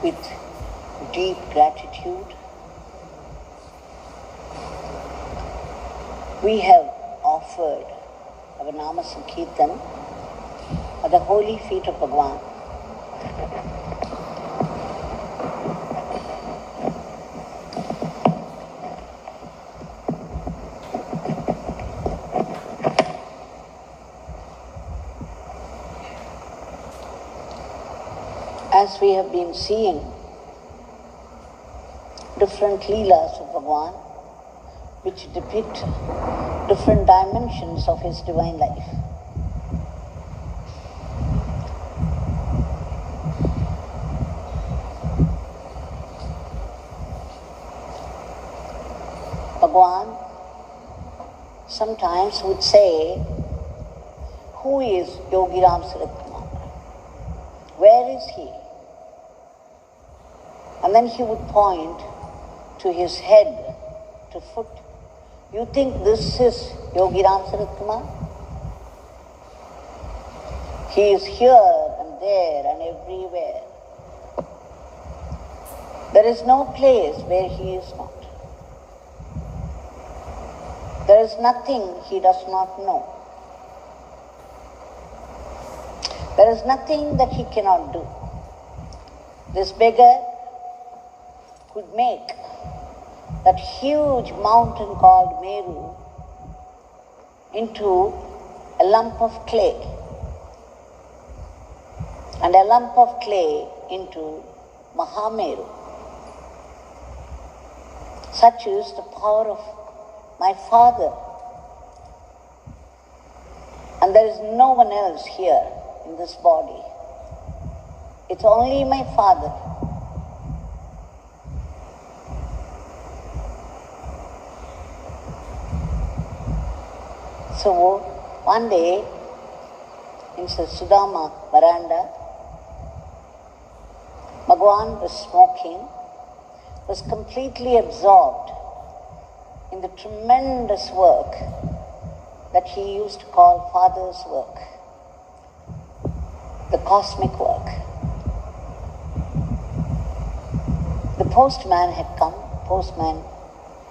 with deep gratitude, we have offered our Nama Sankirtan at the holy feet of Bhagavan. As we have been seeing different leelas of Bhagavan, which depict different dimensions of his divine life. Bhagavan sometimes would say, "Who is Yogi Ramsuratkumar? Where is he?" And then he would point to his head, to foot. "You think this is Yogi Ramsuratkumar? He is here and there and everywhere. There is no place where he is not. There is nothing he does not know. There is nothing that he cannot do." This beggar could make that huge mountain called Meru into a lump of clay, and a lump of clay into Mahameru. Such is the power of my Father. And there is no one else here in this body. It's only my Father. So one day in Sudama veranda, Bhagavan was smoking, was completely absorbed in the tremendous work that he used to call Father's work, the cosmic work. The postman had come,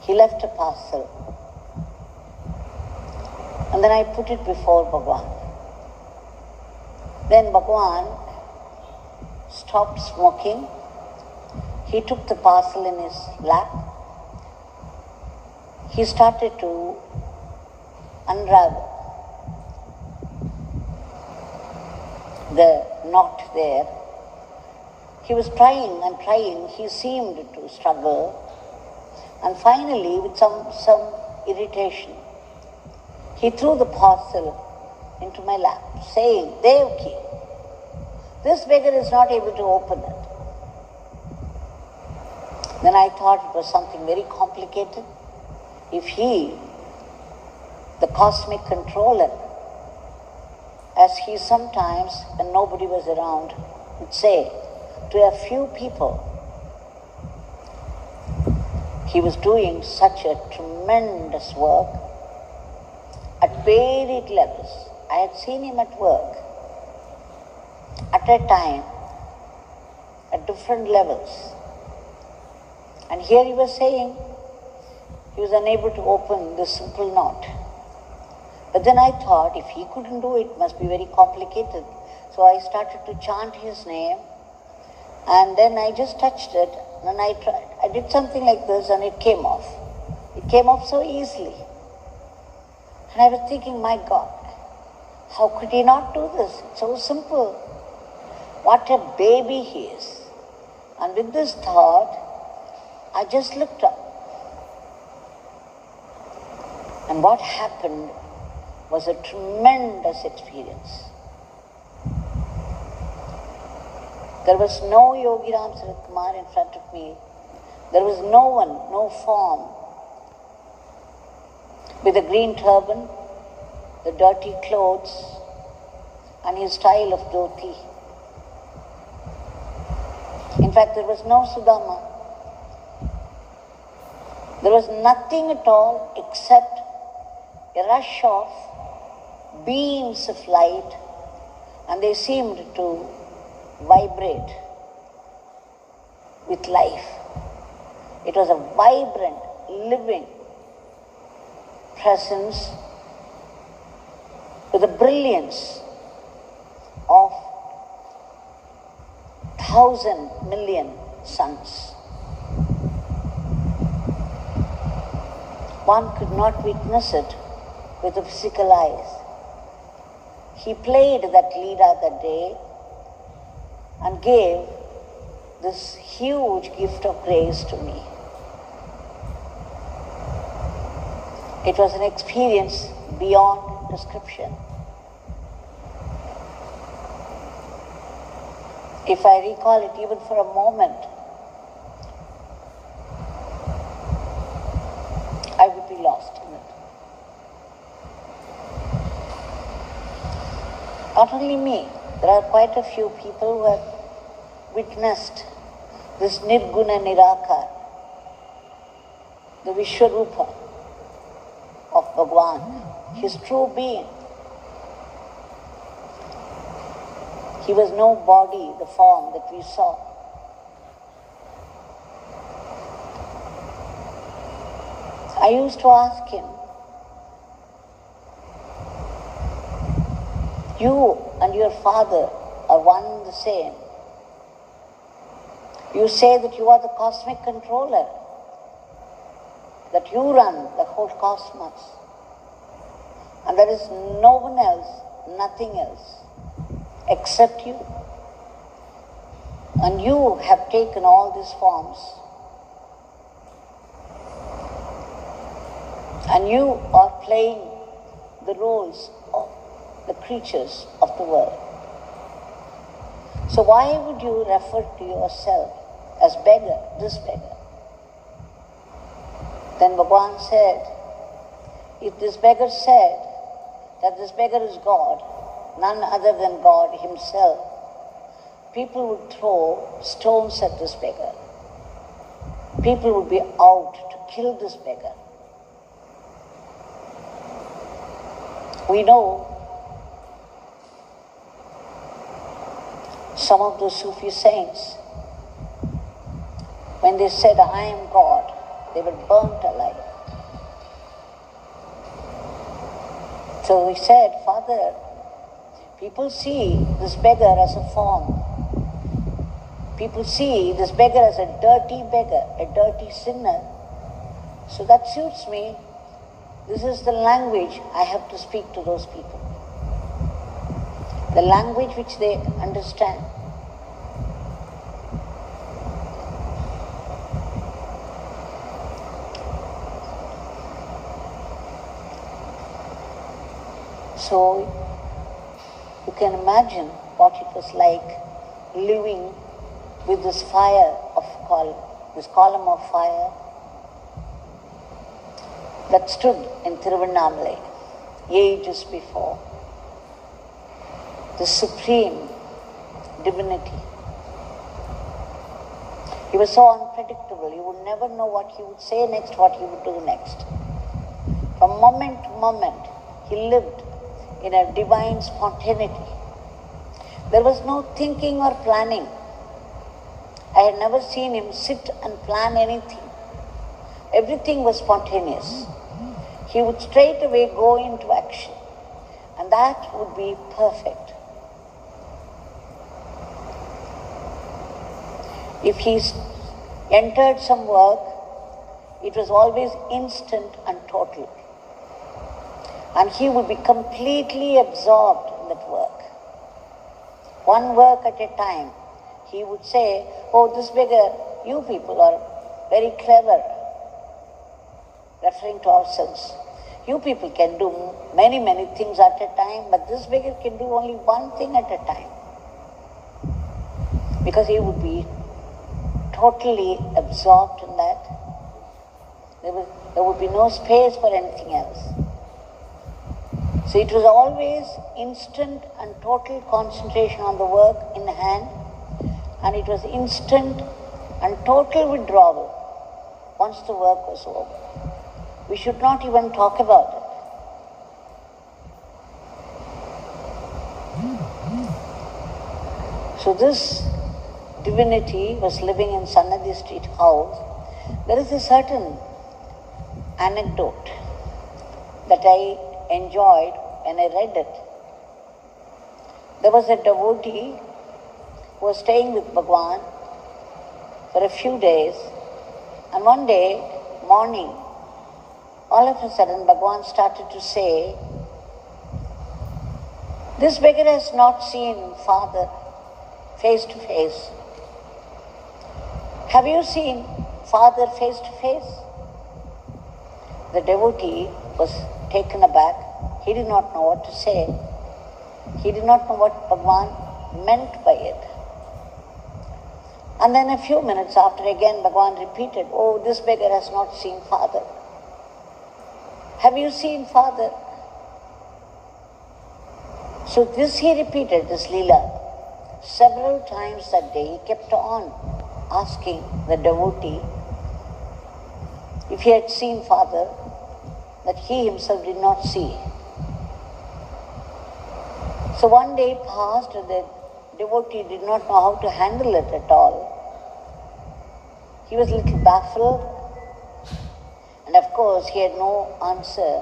he left a parcel. And then I put it before Bhagavan. Then Bhagavan stopped smoking. He took the parcel in his lap. He started to unravel the knot there. He was trying and trying. He seemed to struggle. And finally, with some irritation, he threw the parcel into my lap, saying, "Devaki, this beggar is not able to open it." Then I thought it was something very complicated. If he, the cosmic controller, as he sometimes, when nobody was around, would say to a few people, he was doing such a tremendous work at varied levels. I had seen him at work at a time at different levels. And here he was saying he was unable to open this simple knot. But then I thought, if he couldn't do it, it must be very complicated. So I started to chant his name, and then I just touched it, and I tried. I did something like this, and it came off. It came off so easily. And I was thinking, my God, how could he not do this? It's so simple. What a baby he is. And with this thought, I just looked up. And what happened was a tremendous experience. There was no Yogi Ramsuratkumar in front of me. There was no one, no form, with a green turban, the dirty clothes, and his style of dhoti. In fact, there was no Sudama. There was nothing at all except a rush of beams of light, and they seemed to vibrate with life. It was a vibrant, living presence with the brilliance of 1,000,000,000 suns. One could not witness it with the physical eyes. He played that Leela that day and gave this huge gift of grace to me. It was an experience beyond description. If I recall it even for a moment, I would be lost in it. Not only me, there are quite a few people who have witnessed this Nirguna Nirakar, the Vishwarupa of Bhagwan, his true being. He was no body, the form that we saw. I used to ask him, you and your father are one and the same. You say that you are the cosmic controller, that you run the whole cosmos, and there is no one else, nothing else, except you. And you have taken all these forms, and you are playing the roles of the creatures of the world. So why would you refer to yourself as beggar, this beggar? Then Bhagwan said, if this beggar said that this beggar is God, none other than God himself, people would throw stones at this beggar. People would be out to kill this beggar. We know some of those Sufi saints, when they said, I am God, they were burnt alive. So we said, Father, people see this beggar as a form. People see this beggar as a dirty beggar, a dirty sinner. So that suits me. This is the language I have to speak to those people. The language which they understand. So you can imagine what it was like living with this fire of this column of fire that stood in Tiruvannamalai ages before. The supreme divinity. He was so unpredictable. You would never know what he would say next, what he would do next. From moment to moment, he lived in a divine spontaneity. There was no thinking or planning. I had never seen him sit and plan anything. Everything was spontaneous. He would straight away go into action, and that would be perfect. If he entered some work, it was always instant and total. And he would be completely absorbed in that work. One work at a time. He would say, oh, this beggar, you people are very clever, referring to ourselves. You people can do many, many things at a time, but this beggar can do only one thing at a time. Because he would be totally absorbed in that. There would be no space for anything else. So it was always instant and total concentration on the work in hand, and it was instant and total withdrawal once the work was over. We should not even talk about it. So this divinity was living in Sannadi Street house, there is a certain anecdote that I enjoyed when I read it. There was a devotee who was staying with Bhagwan for a few days, and one day, morning, all of a sudden Bhagwan started to say, "This beggar has not seen Father face to face. Have you seen Father face to face?" The devotee was taken aback. He did not know what to say. He did not know what Bhagwan meant by it. And then a few minutes after, again Bhagwan repeated, "Oh, this beggar has not seen Father. Have you seen Father?" So this he repeated, this Leela, several times that day. He kept on asking the devotee if he had seen Father that he himself did not see. So one day passed and the devotee did not know how to handle it at all. He was a little baffled, and of course he had no answer,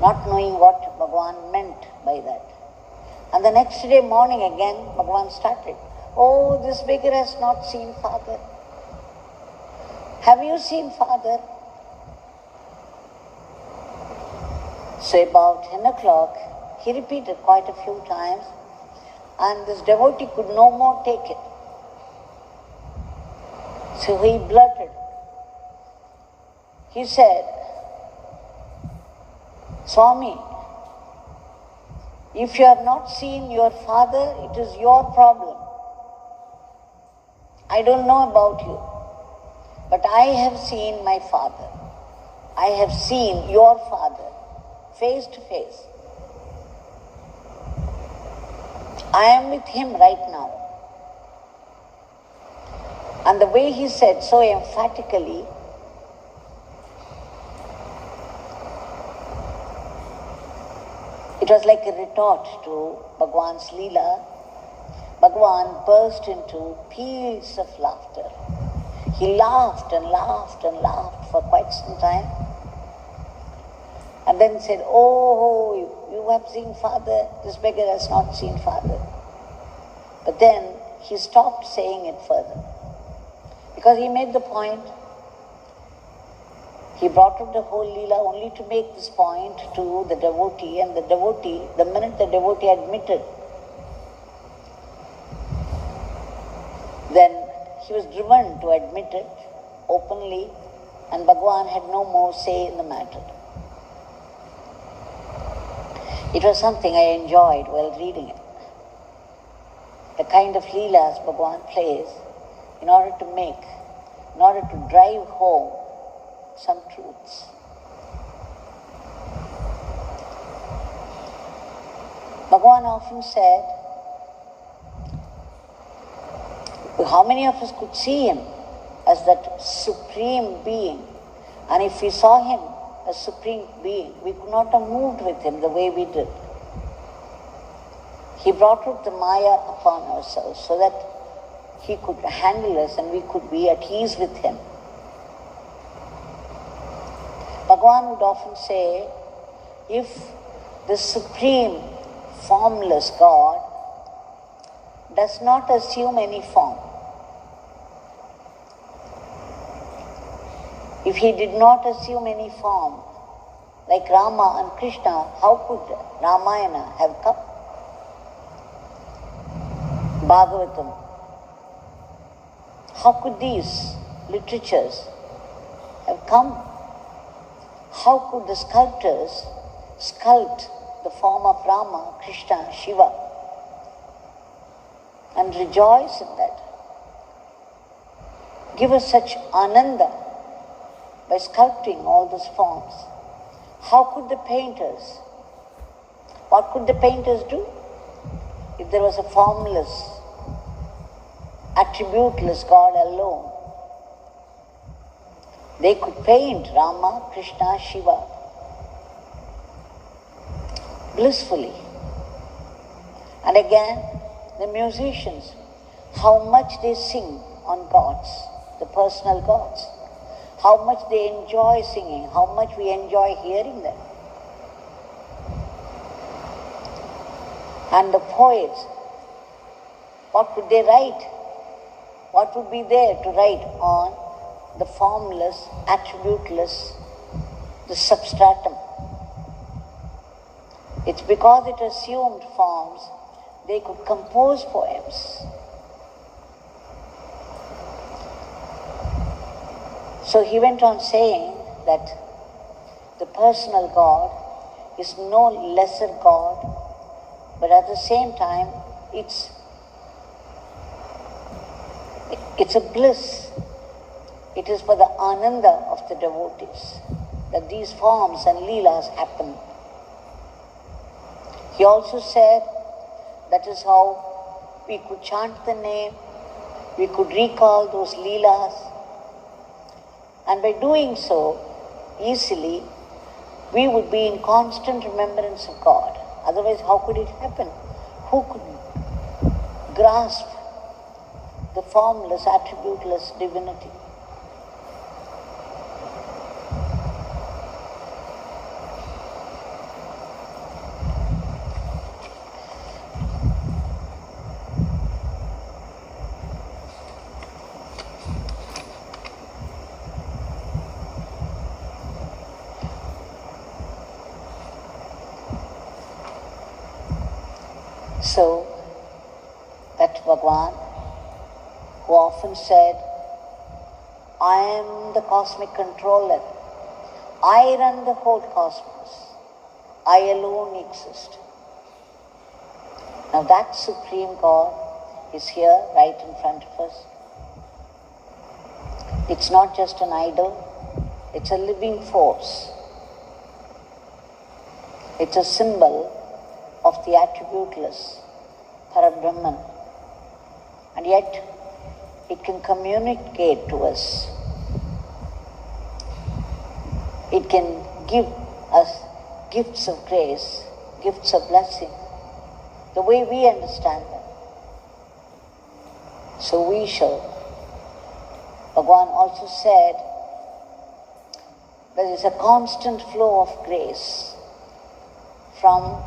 not knowing what Bhagwan meant by that. And the next day morning again, Bhagwan started, "Oh, this beggar has not seen Father. Have you seen Father?" So about 10 o'clock, he repeated quite a few times, and this devotee could no more take it. So he blurted. He said, "Swami, if you have not seen your Father, it is your problem. I don't know about you, but I have seen my Father. I have seen your Father face to face. I am with him right now." And the way he said so emphatically, it was like a retort to Bhagwan's Leela. Bhagwan burst into peals of laughter. He laughed and laughed and laughed for quite some time, and then said, "Oh, you have seen Father. This beggar has not seen Father." But then he stopped saying it further, because he made the point. He brought up the whole Leela only to make this point to the devotee, and the devotee, the minute the devotee admitted, then he was driven to admit it openly, and Bhagwan had no more say in the matter. It was something I enjoyed while reading it. The kind of Leelas Bhagwan plays in order to drive home some truths. Bhagwan often said, how many of us could see him as that supreme being? And if we saw him as supreme being, we could not have moved with him the way we did. He brought out the Maya upon ourselves so that he could handle us and we could be at ease with him. Bhagwan would often say, if the supreme formless God does not assume any form, if he did not assume any form, like Rama and Krishna, how could Ramayana have come? Bhagavatam, how could these literatures have come? How could the sculptors sculpt the form of Rama, Krishna, Shiva, and rejoice in that? Give us such ananda by sculpting all those forms. How could the painters, what could the painters do if there was a formless, attributeless God alone? They could paint Rama, Krishna, Shiva blissfully. And again, the musicians, how much they sing on gods, the personal gods, how much they enjoy singing, how much we enjoy hearing them. And the poets, what would they write? What would be there to write on the formless, attributeless, the substratum? It's because it assumed forms, they could compose poems. So he went on saying that the personal God is no lesser God, but at the same time, it's a bliss. It is for the ananda of the devotees that these forms and leelas happen. He also said that is how we could chant the name, we could recall those leelas, and by doing so easily, we would be in constant remembrance of God. Otherwise, how could it happen? Who could grasp the formless, attributeless divinity? So, that Bhagavan, who often said, I am the cosmic controller, I run the whole cosmos, I alone exist. Now that Supreme God is here, right in front of us. It's not just an idol, it's a living force. It's a symbol of the attributeless Parabrahman, and yet it can communicate to us. It can give us gifts of grace, gifts of blessing, the way we understand them. So we shall. Bhagavan also said there is a constant flow of grace from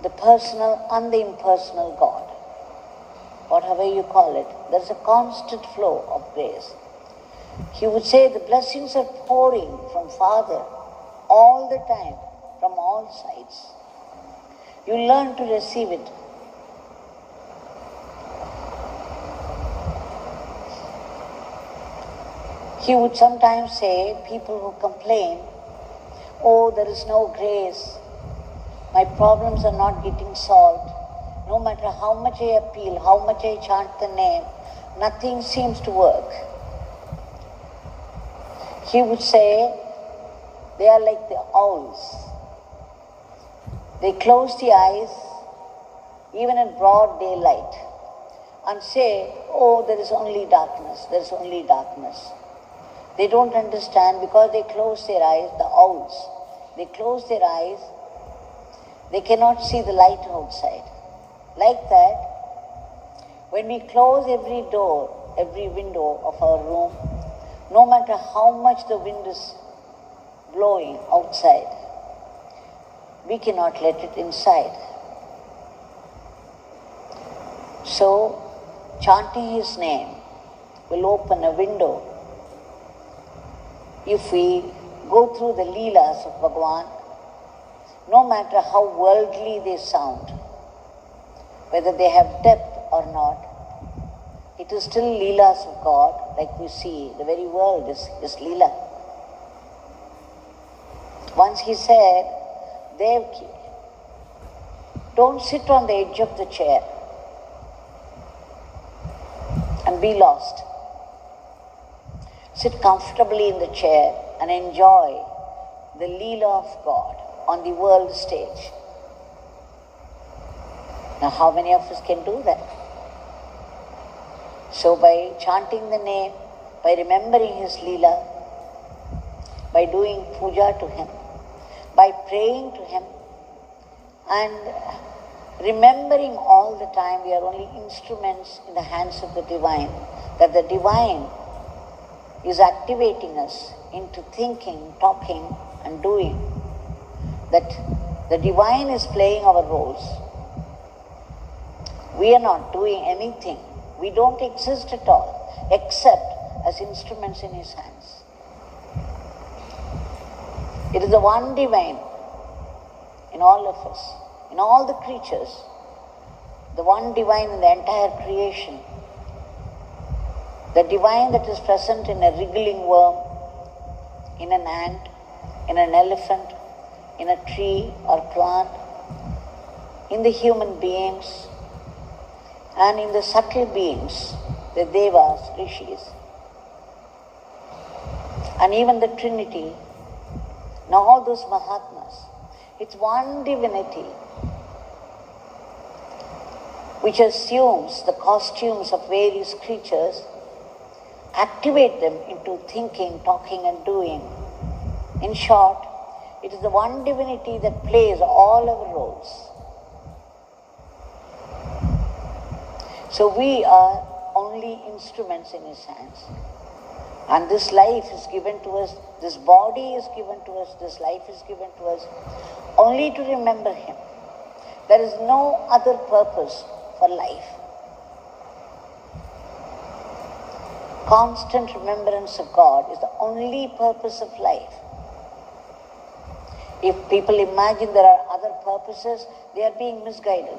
the personal and the impersonal God. Whatever you call it, there is a constant flow of grace. He would say the blessings are pouring from Father all the time, from all sides. You learn to receive it. He would sometimes say, people who complain, oh, there is no grace, my problems are not getting solved. No matter how much I appeal, how much I chant the name, nothing seems to work. He would say, they are like the owls. They close the eyes, even in broad daylight, and say, oh, there is only darkness, there is only darkness. They don't understand because they close their eyes, the owls. They close their eyes, they cannot see the light outside. Like that, when we close every door, every window of our room, no matter how much the wind is blowing outside, we cannot let it inside. So, chanting His name will open a window. If we go through the leelas of Bhagavan, no matter how worldly they sound, whether they have depth or not, it is still leelas of God, like we see, the very world is leela. Once he said, Devaki, don't sit on the edge of the chair and be lost. Sit comfortably in the chair and enjoy the leela of God on the world stage. Now, how many of us can do that? So by chanting the name, by remembering His leela, by doing puja to Him, by praying to Him, and remembering all the time we are only instruments in the hands of the Divine, that the Divine is activating us into thinking, talking and doing, that the Divine is playing our roles. We are not doing anything. We don't exist at all, except as instruments in His hands. It is the one Divine in all of us, in all the creatures, the one Divine in the entire creation, the Divine that is present in a wriggling worm, in an ant, in an elephant, in a tree or plant, in the human beings, and in the subtle beings, the Devas, Rishis, and even the Trinity, and all those Mahatmas. It's one divinity which assumes the costumes of various creatures, activate them into thinking, talking and doing. In short, it is the one divinity that plays all our roles. So we are only instruments in His hands. And this life is given to us, this body is given to us, this life is given to us only to remember Him. There is no other purpose for life. Constant remembrance of God is the only purpose of life. If people imagine there are other purposes, they are being misguided.